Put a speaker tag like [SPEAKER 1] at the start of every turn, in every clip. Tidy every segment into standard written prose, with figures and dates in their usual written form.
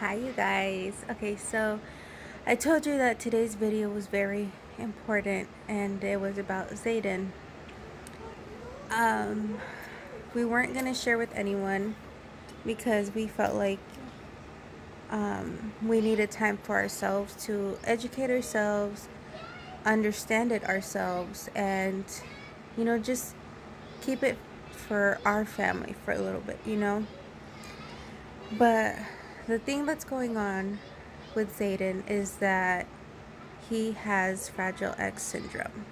[SPEAKER 1] Hi you guys. Okay, so I told you that today's video was very important and it was about xaiden. Um, we weren't going to share with anyone because we felt like we needed time for ourselves to educate ourselves, understand it ourselves, and just keep it for our family for a little bit. But the thing that's going on with xaiden is that he has Fragile X syndrome.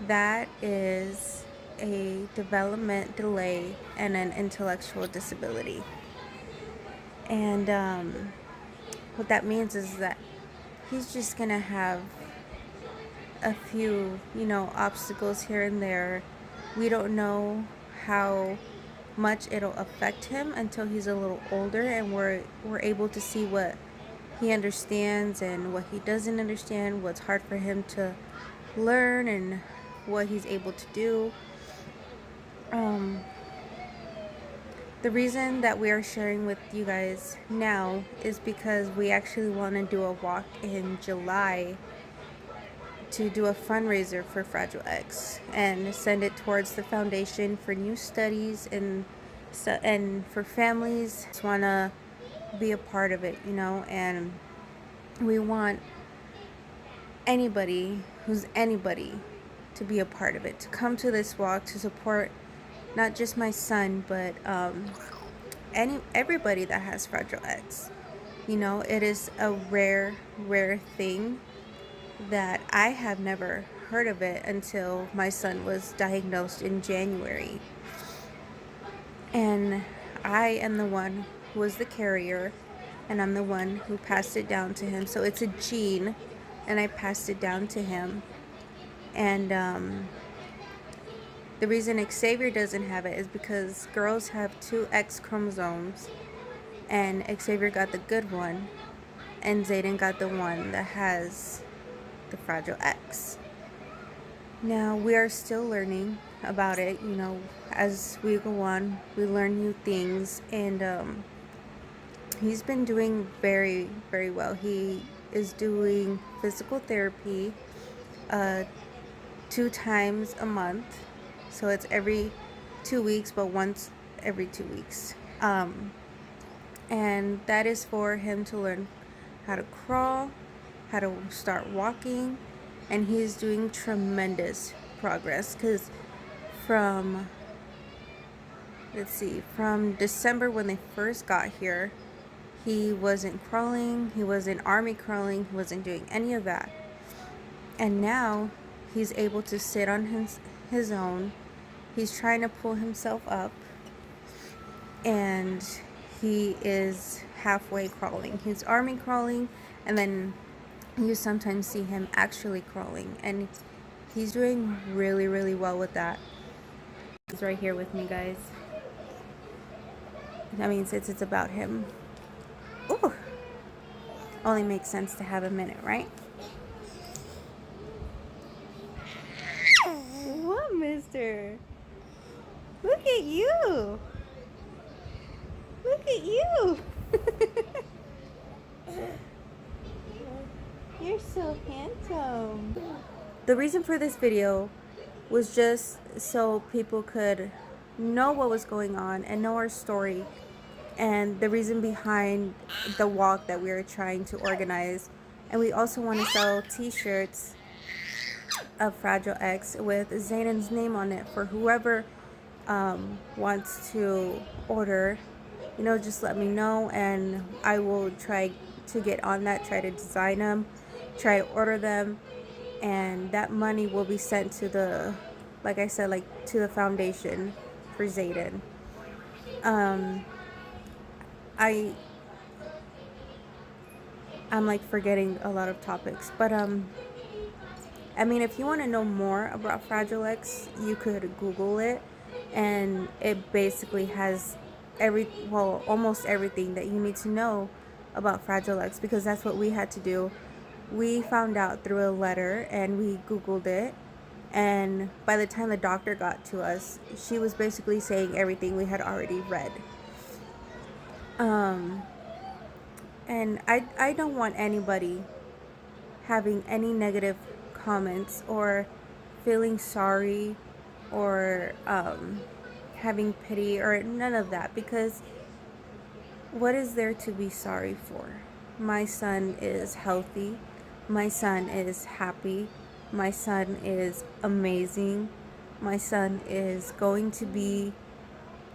[SPEAKER 1] That is a development delay and an intellectual disability. And what that means is that he's just going to have a few, obstacles here and there. We don't know how much it'll affect him until he's a little older and we're able to see what he understands and what he doesn't understand, what's hard for him to learn and what he's able to do. The reason that we are sharing with you guys now is because we actually want to do a walk in July to do a fundraiser for Fragile X and send it towards the foundation for new studies and for families who want to be a part of it, and we want anybody who's anybody to be a part of it, to come to this walk to support not just my son, but everybody that has Fragile X. It is a rare thing that I have never heard of it until my son was diagnosed in January. And I am the one who was the carrier, and I'm the one who passed it down to him. So it's a gene, and I passed it down to him. And the reason Xavier doesn't have it is because girls have two X chromosomes, and Xavier got the good one, and xaiden got the one that has the Fragile X. Now, we are still learning about it, as we go on, we learn new things, and he's been doing very, very well. He is doing physical therapy 2 times a month, so it's every 2 weeks, but once every 2 weeks. And that is for him to learn how to crawl, how to start walking, and he's doing tremendous progress because from December when they first got here, he wasn't crawling, he wasn't army crawling, he wasn't doing any of that. And now he's able to sit on his own. He's trying to pull himself up, and he is halfway crawling. He's army crawling, and then you sometimes see him actually crawling, and he's doing really, really well with that. He's right here with me, guys. I mean, since it's about him. Ooh! Only makes sense to have a minute, right? What, mister? Look at you! Look at you! You're so handsome. The reason for this video was just so people could know what was going on and know our story and the reason behind the walk that we are trying to organize. And we also want to sell t-shirts of Fragile X with xaiden's name on it for whoever wants to order. Just let me know and I will try to get on that, try to design them, try to order them, and that money will be sent to the, like I said, to the foundation for xaiden. I'm forgetting a lot of topics, but I mean, if you want to know more about Fragile X, you could Google it, and it basically has almost everything that you need to know about Fragile X, because that's what we had to do. We found out through a letter and we Googled it, and by the time the doctor got to us, she was basically saying everything we had already read. And I don't want anybody having any negative comments or feeling sorry or having pity or none of that, because what is there to be sorry for? My son is healthy. My son is happy. My son is amazing. My son is going to be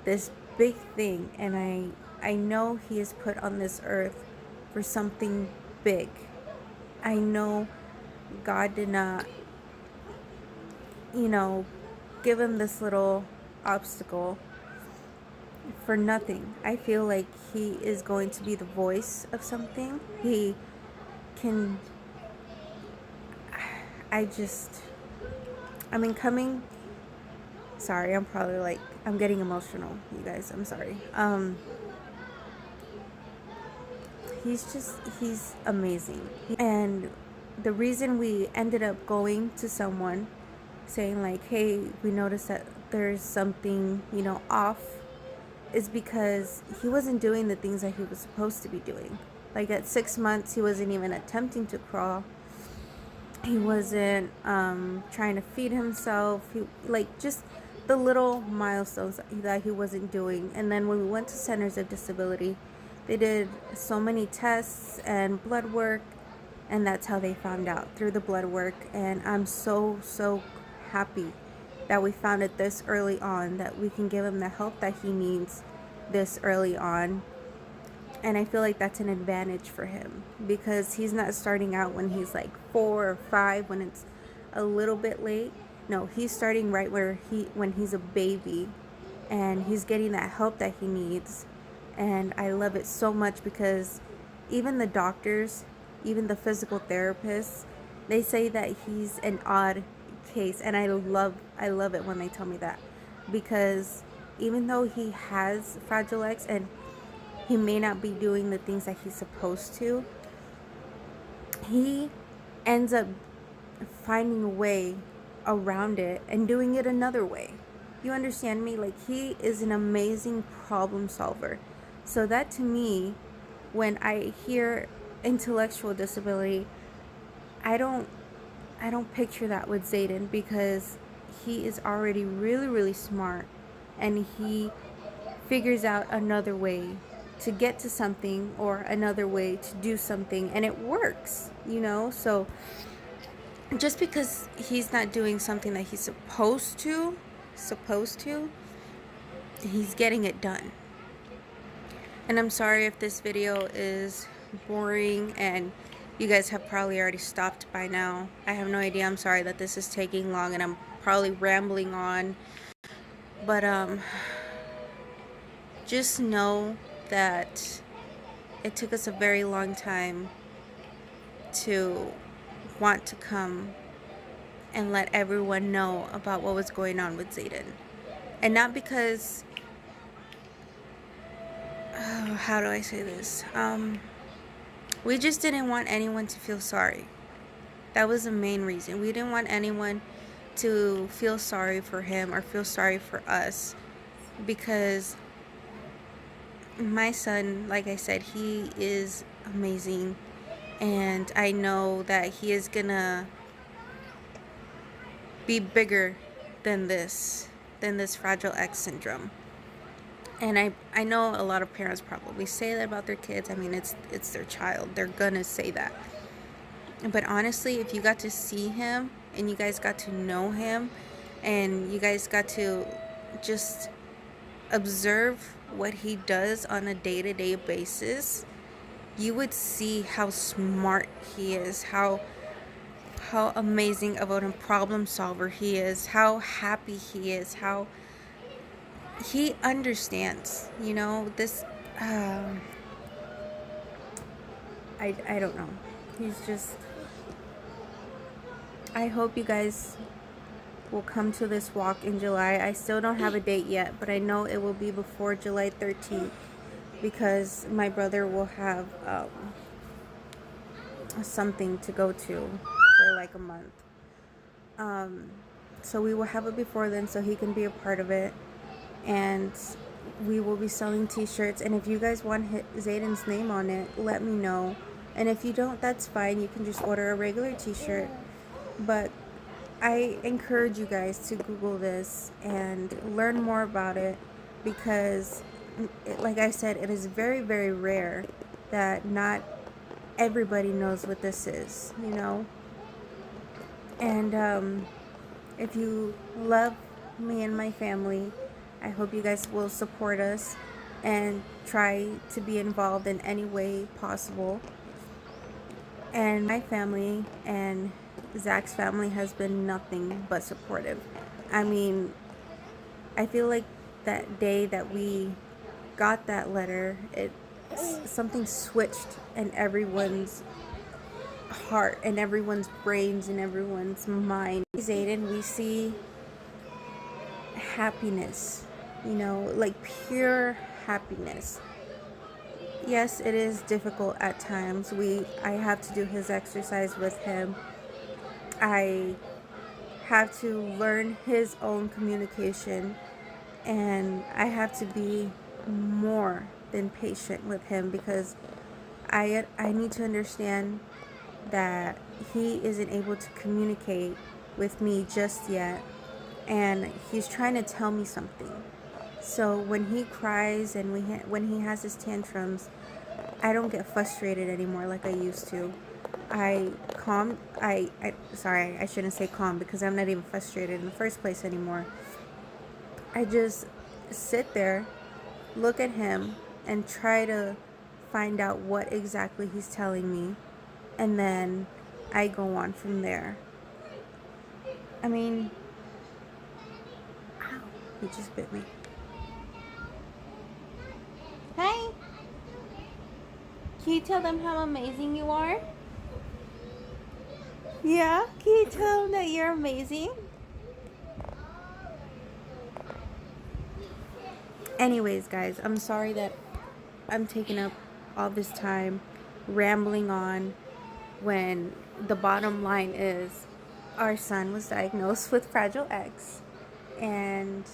[SPEAKER 1] this big thing, and I know he is put on this earth for something big. I know God did not, you know, give him this little obstacle for nothing. I feel like he is going to be the voice of something. He can, I just, I mean, coming, sorry, I'm probably like, I'm getting emotional, you guys, I'm sorry. He's amazing. And the reason we ended up going to someone saying like, hey, we noticed that there's something, off, is because he wasn't doing the things that he was supposed to be doing. Like at 6 months, he wasn't even attempting to crawl. He wasn't trying to feed himself. He, like, just the little milestones that he wasn't doing. And then when we went to Centers of Disability, they did so many tests and blood work, and that's how they found out, through the blood work. And I'm so happy that we found it this early on, that we can give him the help that he needs this early on. And I feel like that's an advantage for him, because he's not starting out when he's like 4 or 5, when it's a little bit late. No, he's starting right when he's a baby, and he's getting that help that he needs. And I love it so much, because even the doctors, even the physical therapists, they say that he's an odd case. And I love it when they tell me that, because even though he has Fragile X and he may not be doing the things that he's supposed to, he ends up finding a way around it and doing it another way. You understand me? Like, he is an amazing problem solver. So that, to me, when I hear intellectual disability, I don't picture that with Xaiden, because he is already really smart, and he figures out another way to get to something, or another way to do something, and it works, So just because he's not doing something that he's supposed to, he's getting it done. And I'm sorry if this video is boring and you guys have probably already stopped by now. I have no idea. I'm sorry that this is taking long and I'm probably rambling on. But just know that it took us a very long time to want to come and let everyone know about what was going on with Xaiden. And not because, how do I say this? We just didn't want anyone to feel sorry. That was the main reason. We didn't want anyone to feel sorry for him or feel sorry for us, because my son, like I said, he is amazing, and I know that he is gonna be bigger than this Fragile X syndrome. And I know a lot of parents probably say that about their kids. I mean, it's their child. They're gonna say that. But honestly, if you got to see him and you guys got to know him and you guys got to just observe what he does on a day-to-day basis, you would see how smart he is, how amazing of a problem solver he is, how happy he is, how he understands, this, I don't know. He's just, I hope you guys will come to this walk in July. I still don't have a date yet, but I know it will be before July 13th, because my brother will have something to go to for like a month. So we will have it before then, so he can be a part of it. And we will be selling t-shirts, and if you guys want Xaiden's name on it, let me know. And if you don't, that's fine. You can just order a regular t-shirt. But I encourage you guys to Google this and learn more about it, because like I said, it is very, very rare that not everybody knows what this is, you know. And if you love me and my family, I hope you guys will support us and try to be involved in any way possible. And my family and Zach's family has been nothing but supportive. I mean, I feel like that day that we got that letter, something switched in everyone's heart and everyone's brains and everyone's mind. Xaiden, we see happiness, you know, like pure happiness. Yes, it is difficult at times. I have to do his exercise with him. I have to learn his own communication, and I have to be more than patient with him, because I need to understand that he isn't able to communicate with me just yet, and he's trying to tell me something. So when he cries and when he has his tantrums, I don't get frustrated anymore like I used to. Sorry, I shouldn't say calm, because I'm not even frustrated in the first place anymore. I just sit there, look at him, and try to find out what exactly he's telling me, and then I go on from there. I mean, ow, he just bit me. Hi. Can you tell them how amazing you are? Yeah? Can you tell them that you're amazing? Anyways, guys, I'm sorry that I'm taking up all this time rambling on, when the bottom line is our son was diagnosed with Fragile X, and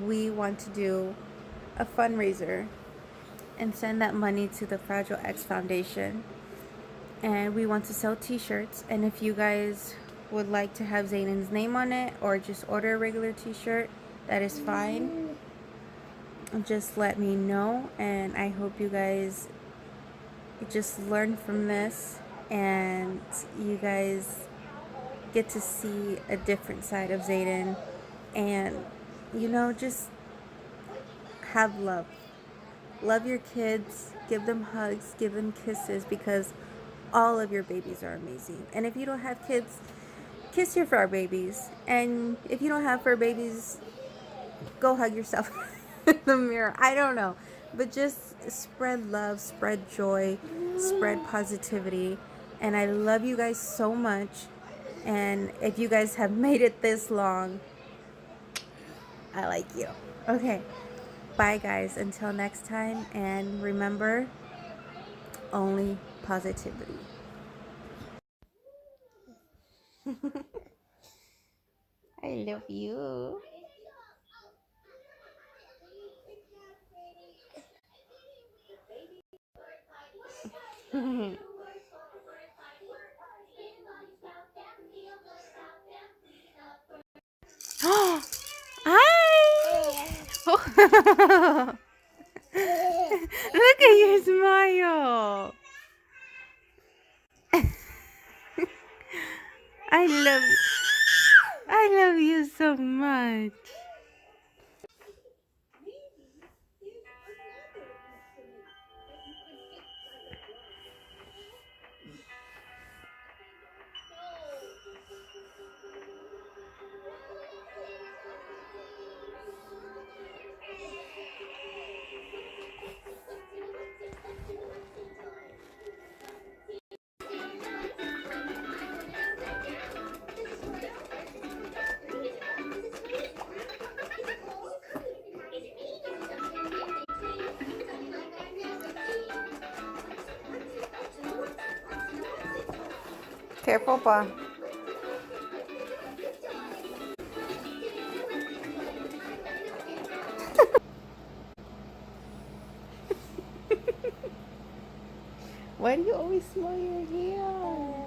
[SPEAKER 1] we want to do a fundraiser and send that money to the Fragile X Foundation. And we want to sell t-shirts, and if you guys would like to have Xaiden's name on it, or just order a regular t-shirt, that is fine. Just let me know, and I hope you guys just learn from this, and you guys get to see a different side of Xaiden, and you know, just have love. Love your kids, give them hugs, give them kisses, because all of your babies are amazing. And if you don't have kids, kiss your fur babies. And if you don't have fur babies, go hug yourself in the mirror. I don't know. But just spread love, spread joy, spread positivity. And I love you guys so much. And if you guys have made it this long, I like you. Okay. Bye, guys. Until next time. And remember, only positivity. I love you. Hi! Look at your smile. I love I love you so much. Careful, pa. Why do you always smell your hair?